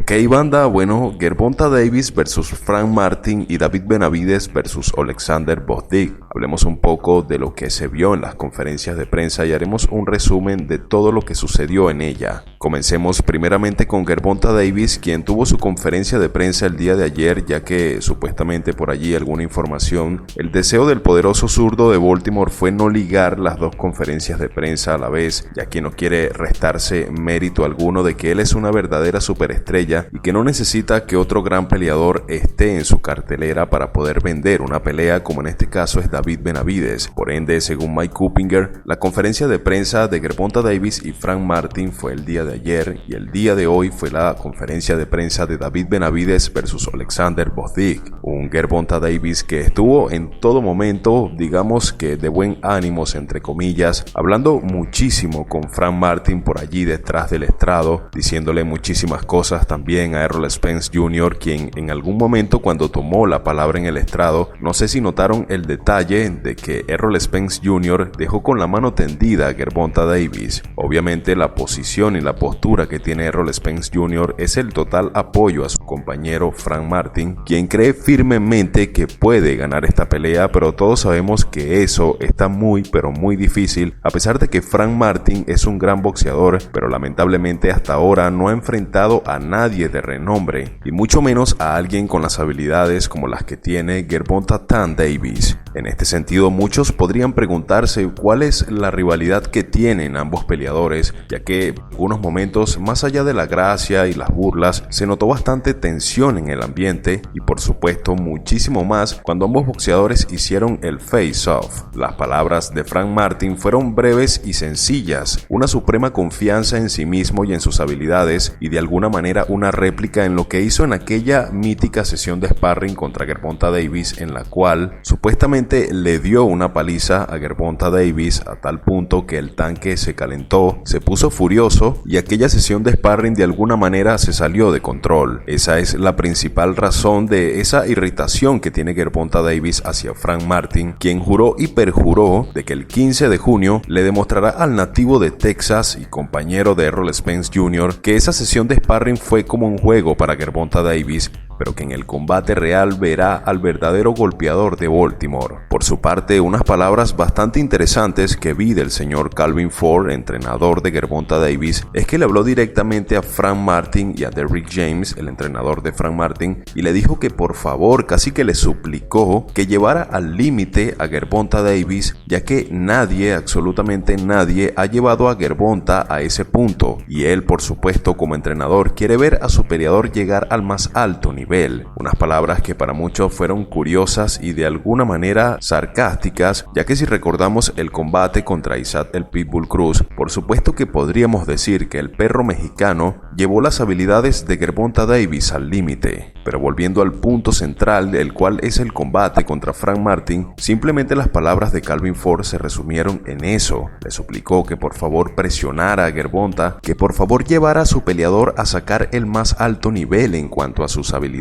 Ok, banda, bueno, Gervonta Davis versus Frank Martin y David Benavidez versus Alexander Gvozdyk. Hablemos un poco de lo que se vio en las conferencias de prensa y haremos un resumen de todo lo que sucedió en ella. Comencemos primeramente con Gervonta Davis, quien tuvo su conferencia de prensa el día de ayer, ya que supuestamente por allí alguna información. El deseo del poderoso zurdo de Baltimore fue no ligar las dos conferencias de prensa a la vez, ya que no quiere restarse mérito alguno de que él es una verdadera superestrella y que no necesita que otro gran peleador esté en su cartelera para poder vender una pelea, como en este caso es David Benavidez. Por ende, según Mike Kuppinger, la conferencia de prensa de Gervonta Davis y Frank Martin fue el día de ayer y el día de hoy fue la conferencia de prensa de David Benavidez versus Alexander Gvozdyk. Un Gervonta Davis que estuvo en todo momento, digamos que de buen ánimos entre comillas, hablando muchísimo con Frank Martin por allí detrás del estrado, diciéndole muchísimas cosas también a Errol Spence Jr., quien en algún momento cuando tomó la palabra en el estrado, no sé si notaron el detalle de que Errol Spence Jr. dejó con la mano tendida a Gervonta Davis. Obviamente la posición y la postura que tiene Errol Spence Jr. es el total apoyo a su compañero Frank Martin, quien cree firmemente que puede ganar esta pelea, pero todos sabemos que eso está muy pero muy difícil, a pesar de que Frank Martin es un gran boxeador, pero lamentablemente hasta ahora no ha enfrentado a nadie de renombre, y mucho menos a alguien con las habilidades como las que tiene Gervonta Tan Davis. En este sentido, muchos podrían preguntarse cuál es la rivalidad que tienen ambos peleadores, ya que en algunos momentos, más allá de la gracia y las burlas, se notó bastante tensión en el ambiente y por supuesto muchísimo más cuando ambos boxeadores hicieron el face-off. Las palabras de Frank Martin fueron breves y sencillas, una suprema confianza en sí mismo y en sus habilidades, y de alguna manera una réplica en lo que hizo en aquella mítica sesión de sparring contra Gervonta Davis, en la cual supuestamente le dio una paliza a Gervonta Davis a tal punto que el tanque se calentó, se puso furioso y aquella sesión de sparring de alguna manera se salió de control. Esa es la principal razón de esa irritación que tiene Gervonta Davis hacia Frank Martin, quien juró y perjuró de que el 15 de junio le demostrará al nativo de Texas y compañero de Errol Spence Jr. que esa sesión de sparring fue como un juego para Gervonta Davis, pero que en el combate real verá al verdadero golpeador de Baltimore. Por su parte, unas palabras bastante interesantes que vi del señor Calvin Ford, entrenador de Gervonta Davis, es que le habló directamente a Frank Martin y a Derrick James, el entrenador de Frank Martin, y le dijo que por favor, casi que le suplicó que llevara al límite a Gervonta Davis, ya que nadie, absolutamente nadie, ha llevado a Gervonta a ese punto, y él, por supuesto, como entrenador, quiere ver a su peleador llegar al más alto nivel. Unas palabras que para muchos fueron curiosas y de alguna manera sarcásticas, ya que si recordamos el combate contra Isaac el Pitbull Cruz, por supuesto que podríamos decir que el perro mexicano llevó las habilidades de Gervonta Davis al límite. Pero volviendo al punto central, del cual es el combate contra Frank Martin, simplemente las palabras de Calvin Ford se resumieron en eso. Le suplicó que por favor presionara a Gervonta, que por favor llevara a su peleador a sacar el más alto nivel en cuanto a sus habilidades.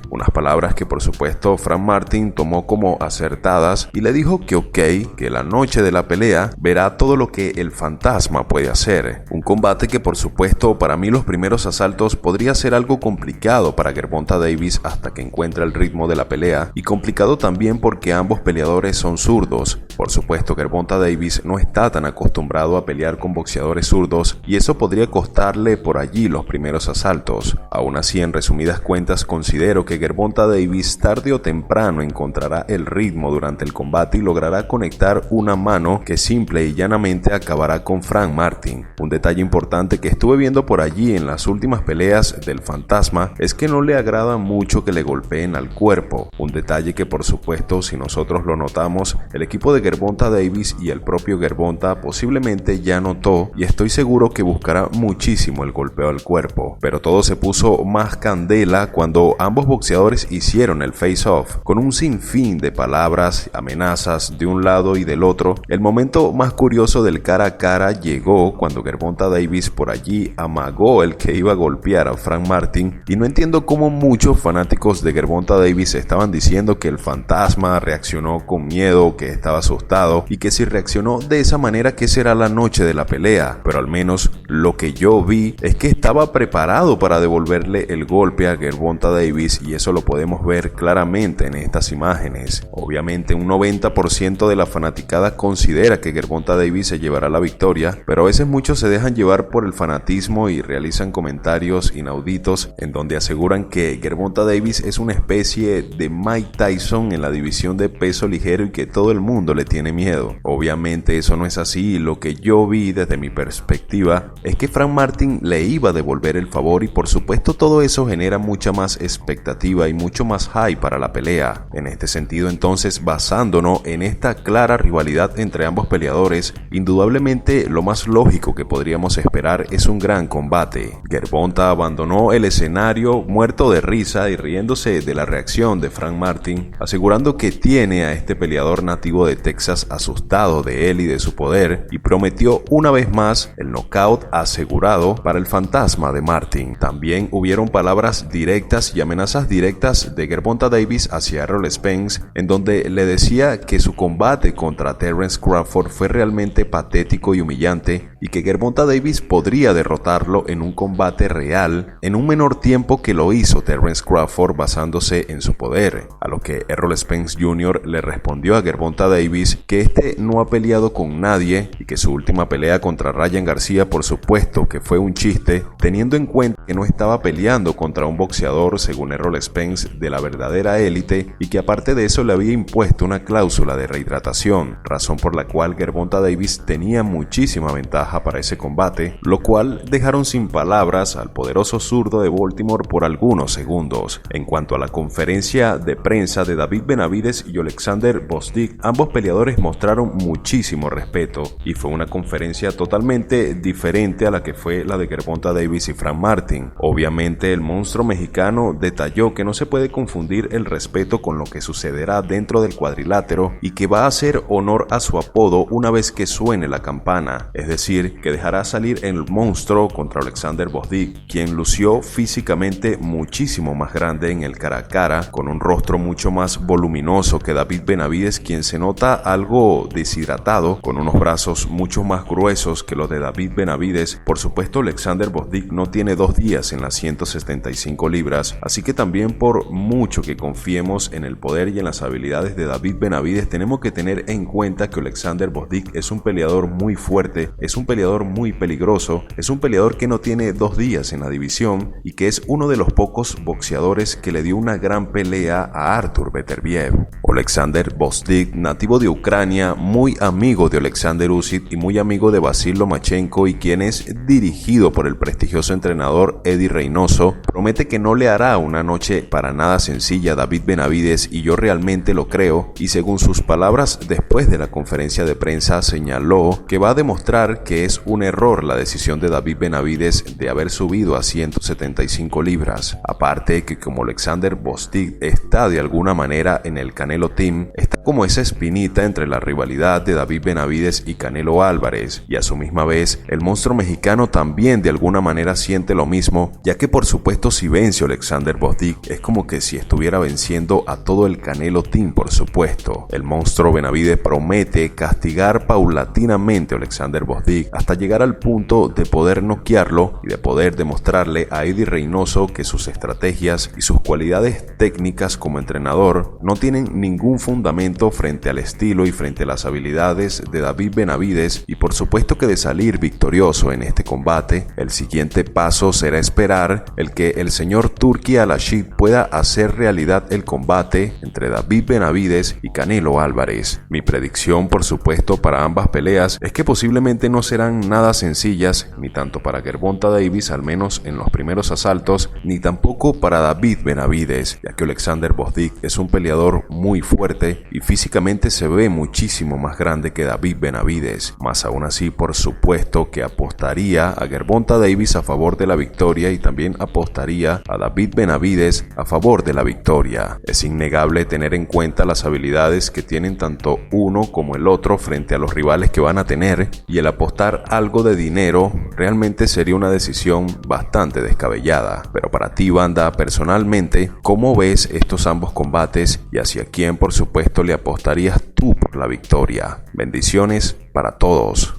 Unas palabras que por supuesto Frank Martin tomó como acertadas y le dijo que ok, que la noche de la pelea verá todo lo que el fantasma puede hacer. Un combate que por supuesto para mí los primeros asaltos podría ser algo complicado para Gervonta Davis hasta que encuentre el ritmo de la pelea, y complicado también porque ambos peleadores son zurdos. Por supuesto, Gervonta Davis no está tan acostumbrado a pelear con boxeadores zurdos y eso podría costarle por allí los primeros asaltos. Aún así, en resumidas cuentas, considero que Gervonta Davis tarde o temprano encontrará el ritmo durante el combate y logrará conectar una mano que simple y llanamente acabará con Frank Martin. Un detalle importante que estuve viendo por allí en las últimas peleas del fantasma es que no le agrada mucho que le golpeen al cuerpo. Un detalle que por supuesto, si nosotros lo notamos, el equipo de Gervonta Davis y el propio Gervonta posiblemente ya notó, y estoy seguro que buscará muchísimo el golpeo al cuerpo. Pero todo se puso más candela cuando ambos boxeadores hicieron el face-off, con un sinfín de palabras, amenazas de un lado y del otro. El momento más curioso del cara a cara llegó cuando Gervonta Davis por allí amagó el que iba a golpear a Frank Martin, y no entiendo cómo muchos muchos fanáticos de Gervonta Davis estaban diciendo que el fantasma reaccionó con miedo, que estaba asustado y que si reaccionó de esa manera, que será la noche de la pelea. Pero al menos lo que yo vi es que estaba preparado para devolverle el golpe a Gervonta Davis, y eso lo podemos ver claramente en estas imágenes. Obviamente un 90% de la fanaticada considera que Gervonta Davis se llevará la victoria, pero a veces muchos se dejan llevar por el fanatismo y realizan comentarios inauditos en donde aseguran que Gervonta Davis es una especie de Mike Tyson en la división de peso ligero y que todo el mundo le tiene miedo. Obviamente eso no es así, y lo que yo vi desde mi perspectiva es que Frank Martin le iba a devolver el favor, y por supuesto todo eso genera mucha más expectativa y mucho más hype para la pelea. En este sentido, entonces, basándonos en esta clara rivalidad entre ambos peleadores, indudablemente lo más lógico que podríamos esperar es un gran combate. Gervonta abandonó el escenario muerto de risa y riéndose de la reacción de Frank Martin, asegurando que tiene a este peleador nativo de Texas asustado de él y de su poder, y prometió una vez más el knockout asegurado para el fantasma de Martin. También hubieron palabras directas y amenazas directas de Gervonta Davis hacia Errol Spence, en donde le decía que su combate contra Terence Crawford fue realmente patético y humillante, y que Gervonta Davis podría derrotarlo en un combate real en un menor tiempo que lo hizo Terence Crawford basándose en su poder. A lo que Errol Spence Jr. le respondió a Gervonta Davis que este no ha peleado con nadie y que su última pelea contra Ryan García por supuesto que fue un chiste, teniendo en cuenta que no estaba peleando contra un boxeador, según Errol Spence, de la verdadera élite, y que aparte de eso le había impuesto una cláusula de rehidratación, razón por la cual Gervonta Davis tenía muchísima ventaja para ese combate, lo cual dejaron sin palabras al poderoso zurdo de Baltimore por algunos segundos. En cuanto a la conferencia de prensa de David Benavidez y Alexander Gvozdyk, ambos peleadores mostraron muchísimo respeto, y fue una conferencia totalmente diferente a la que fue la de Gervonta Davis y Frank Martin. Obviamente el monstruo mexicano detalló que no se puede confundir el respeto con lo que sucederá dentro del cuadrilátero, y que va a hacer honor a su apodo una vez que suene la campana, es decir, que dejará salir el monstruo contra Alexander Gvozdyk, quien lució físicamente muchísimo más grande en el cara a cara, con un rostro mucho más voluminoso que David Benavidez, quien se nota algo deshidratado, con unos brazos mucho más gruesos que los de David Benavidez. Por supuesto, Alexander Gvozdyk no tiene 2 días en las 175 libras, así que también por mucho que confiemos en el poder y en las habilidades de David Benavidez, tenemos que tener en cuenta que Alexander Gvozdyk es un peleador muy fuerte, es un peleador muy peligroso, es un peleador que no tiene 2 días en la división y que es uno de los pocos boxeadores que le dio una gran pelea a Artur Beterbiev. Alexander Gvozdyk, nativo de Ucrania, muy amigo de Alexander Usyk y muy amigo de Vasil Lomachenko, y quien es dirigido por el prestigioso entrenador Eddie Reynoso, promete que no le hará una noche para nada sencilla a David Benavidez, y yo realmente lo creo, y según sus palabras después de la conferencia de prensa señaló que va a demostrar que es un error la decisión de David Benavidez de haber subido a 175 libras. Aparte que como Alexander Gvozdyk está de alguna manera en el Canelo Team, está como esa espinita entre la rivalidad de David Benavidez y Canelo Álvarez, y a su misma vez el monstruo mexicano también de alguna manera siente lo mismo, ya que por supuesto si vence Alexander Gvozdyk es como que si estuviera venciendo a todo el Canelo Team. Por supuesto, el monstruo Benavidez promete castigar paulatinamente a Alexander Gvozdyk hasta llegar al punto de poder noquearlo y de poder demostrarle a Eddie Reynoso que sus estrategias y sus cualidades técnicas como entrenador no tienen ningún fundamento frente al estilo y frente a las habilidades de David Benavidez, y por supuesto que de salir victorioso en este combate, el siguiente paso será esperar el que el señor Turki Al-Rashid pueda hacer realidad el combate entre David Benavidez y Canelo Álvarez. Mi predicción, por supuesto, para ambas peleas es que posiblemente no serán nada sencillas, ni tanto para Gervonta Davis, al menos en los primeros asaltos, ni tampoco para David Benavidez, ya que Alexander Gvozdyk es un peleador muy fuerte y físicamente se ve muchísimo más grande que David Benavidez. Más aún así, por supuesto que apostaría a Gervonta Davis a favor de la victoria, y también apostaría a David Benavidez a favor de la victoria. Es innegable tener en cuenta las habilidades que tienen tanto uno como el otro frente a los rivales que van a tener, y el apostar algo de dinero realmente sería una decisión bastante descabellada. Pero para ti, banda, comenta personalmente cómo ves estos ambos combates y hacia quién por supuesto le apostarías tú por la victoria. Bendiciones para todos.